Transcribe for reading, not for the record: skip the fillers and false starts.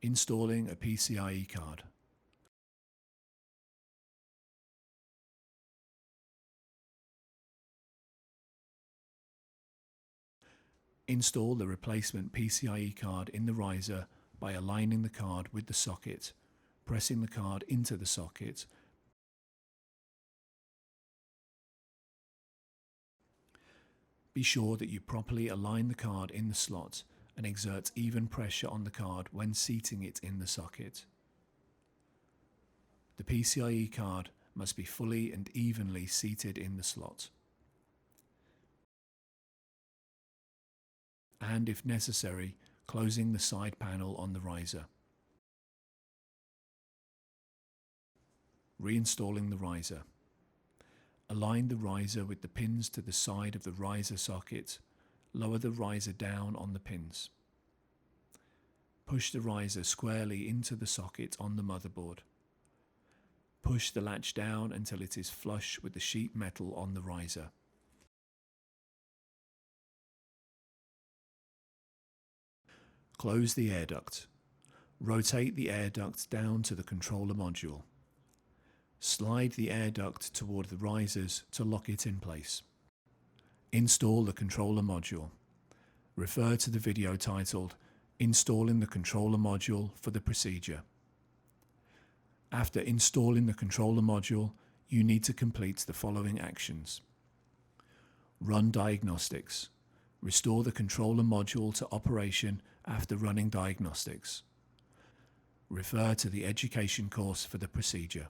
Installing a PCIe card. Install the replacement PCIe card in the riser by aligning the card with the socket, pressing the card into the socket, be sure that you properly align the card in the slot and exert even pressure on the card when seating it in the socket. The PCIe card must be fully and evenly seated in the slot. And if necessary, closing the side panel on the riser. Reinstalling the riser. Align the riser with the pins to the side of the riser socket. Lower the riser down on the pins. Push the riser squarely into the socket on the motherboard. Push the latch down until it is flush with the sheet metal on the riser. Close the air duct. Rotate the air duct down to the controller module. Slide the air duct toward the risers to lock it in place. Install the controller module. Refer to the video titled Installing the Controller Module for the procedure. After installing the controller module, you need to complete the following actions. Run diagnostics. Restore the controller module to operation after running diagnostics. Refer to the education course for the procedure.